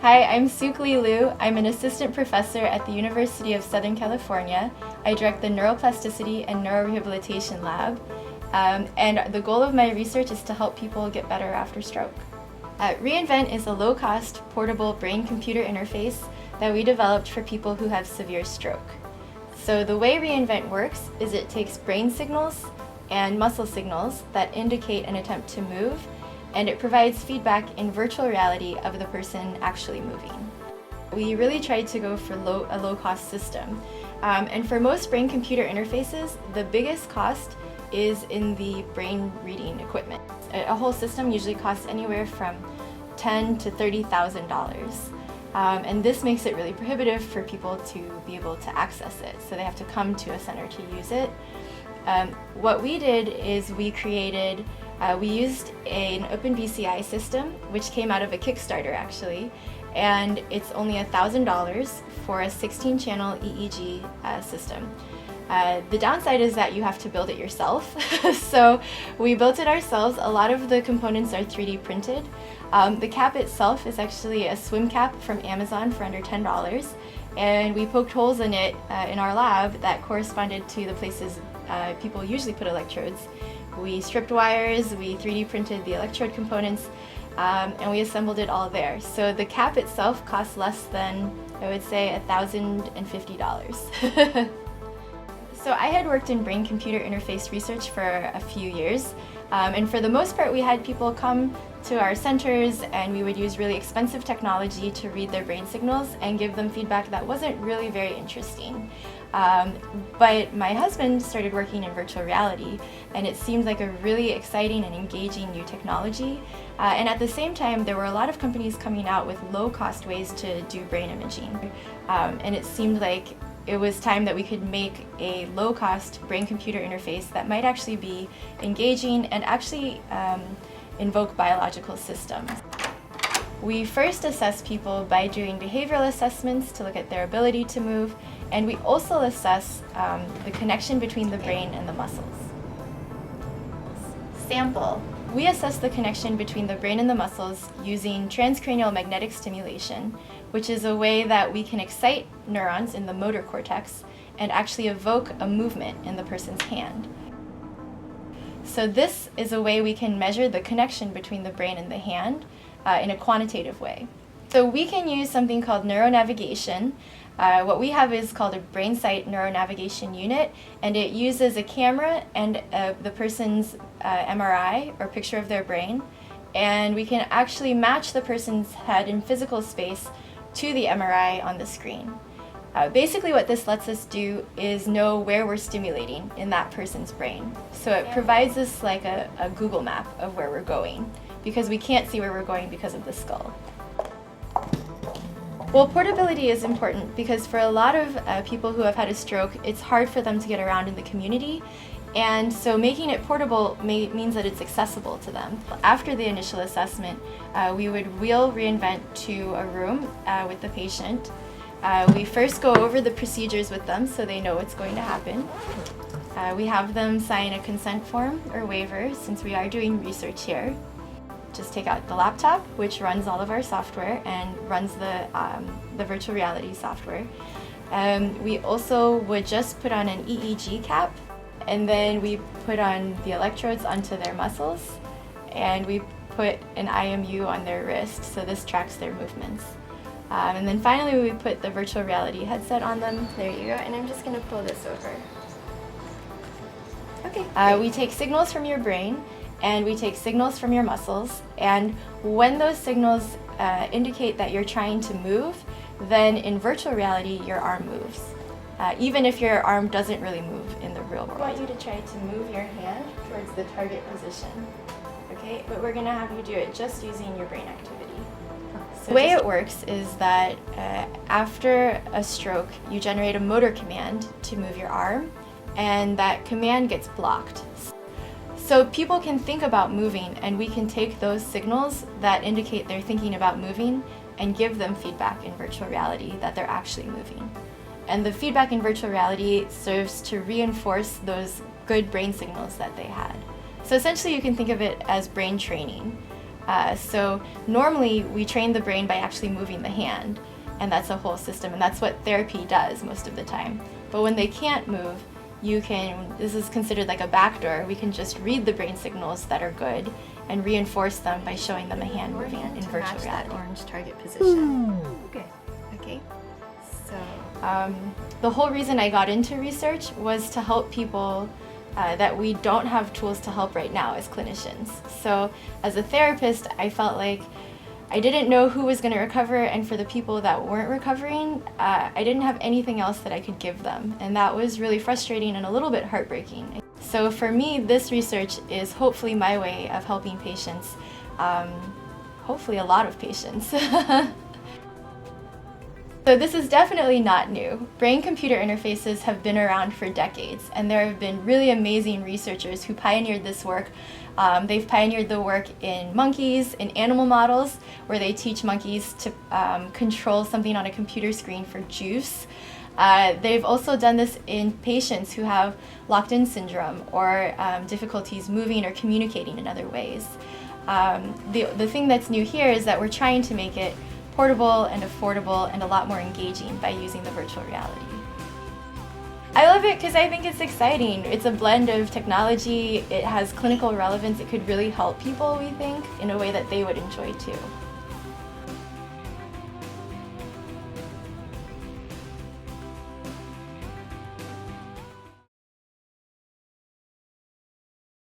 Hi, I'm Sukli Liu. I'm an assistant professor at the University of Southern California. I direct the Neuroplasticity and Neurorehabilitation Lab, and the goal of my research is to help people get better after stroke. reInvent is a low-cost, portable brain-computer interface that we developed for people who have severe stroke. So the way reInvent works is it takes brain signals and muscle signals that indicate an attempt to move, and it provides feedback in virtual reality of the person actually moving. We really tried to go for a low-cost system. And for most brain-computer interfaces, the biggest cost is in the brain reading equipment. A whole system usually costs anywhere from $10,000 to $30,000. And this makes it really prohibitive for people to be able to access it, so they have to come to a center to use it. What we did is we used an OpenBCI system, which came out of a Kickstarter actually, and it's only $1,000 for a 16-channel EEG system. The downside is that you have to build it yourself, so we built it ourselves. A lot of the components are 3D printed. The cap itself is actually a swim cap from Amazon for under $10, and we poked holes in it in our lab that corresponded to the places people usually put electrodes. We stripped wires, we 3D printed the electrode components, and we assembled it all there. So the cap itself costs less than, I would say, $1,050. So I had worked in brain-computer interface research for a few years, and for the most part we had people come to our centers and we would use really expensive technology to read their brain signals and give them feedback that wasn't really very interesting. But my husband started working in virtual reality, and it seemed like a really exciting and engaging new technology. And at the same time, there were a lot of companies coming out with low-cost ways to do brain imaging. And it seemed like it was time that we could make a low-cost brain-computer interface that might actually be engaging and actually invoke biological systems. We first assess people by doing behavioral assessments to look at their ability to move, and we also assess the connection between the brain and the muscles. Sample. We assess the connection between the brain and the muscles using transcranial magnetic stimulation, which is a way that we can excite neurons in the motor cortex and actually evoke a movement in the person's hand. So this is a way we can measure the connection between the brain and the hand in a quantitative way. So we can use something called neuronavigation. What we have is called a BrainSight neuronavigation unit, and it uses a camera and the person's MRI or picture of their brain, and we can actually match the person's head in physical space to the MRI on the screen. Basically what this lets us do is know where we're stimulating in that person's brain. So it provides us like a Google map of where we're going, because we can't see where we're going because of the skull. Well, portability is important because for a lot of people who have had a stroke, it's hard for them to get around in the community, and so making it portable means that it's accessible to them. After the initial assessment, we would wheel reInvent to a room with the patient. We first go over the procedures with them so they know what's going to happen. We have them sign a consent form or waiver since we are doing research here. Just take out the laptop, which runs all of our software and runs the virtual reality software. We also would just put on an EEG cap, and then we put on the electrodes onto their muscles, and we put an IMU on their wrist, so this tracks their movements. And then finally we put the virtual reality headset on them. There you go, and I'm just going to pull this over. Okay. We take signals from your brain, and we take signals from your muscles, and when those signals indicate that you're trying to move, then in virtual reality your arm moves, even if your arm doesn't really move in the real world. I want you to try to move your hand towards the target position, okay? But we're going to have you do it just using your brain activity. So the way it works is that after a stroke, you generate a motor command to move your arm, and that command gets blocked. So people can think about moving, and we can take those signals that indicate they're thinking about moving and give them feedback in virtual reality that they're actually moving. And the feedback in virtual reality serves to reinforce those good brain signals that they had. So essentially you can think of it as brain training. So normally we train the brain by actually moving the hand, and that's a whole system, and that's what therapy does most of the time. But when they can't move, this is considered like a backdoor. We can just read the brain signals that are good and reinforce them by showing them a hand moving in virtual reality. That orange target position. Good. Okay. So the whole reason I got into research was to help people that we don't have tools to help right now as clinicians. So as a therapist, I felt like I didn't know who was going to recover, and for the people that weren't recovering, I didn't have anything else that I could give them, and that was really frustrating and a little bit heartbreaking. So for me, this research is hopefully my way of helping patients, hopefully a lot of patients. So this is definitely not new. Brain-computer interfaces have been around for decades, and there have been really amazing researchers who pioneered this work. They've pioneered the work in monkeys, in animal models, where they teach monkeys to control something on a computer screen for juice. They've also done this in patients who have locked-in syndrome or difficulties moving or communicating in other ways. The thing that's new here is that we're trying to make it portable and affordable and a lot more engaging by using the virtual reality. I love it because I think it's exciting. It's a blend of technology, it has clinical relevance, it could really help people, we think, in a way that they would enjoy too.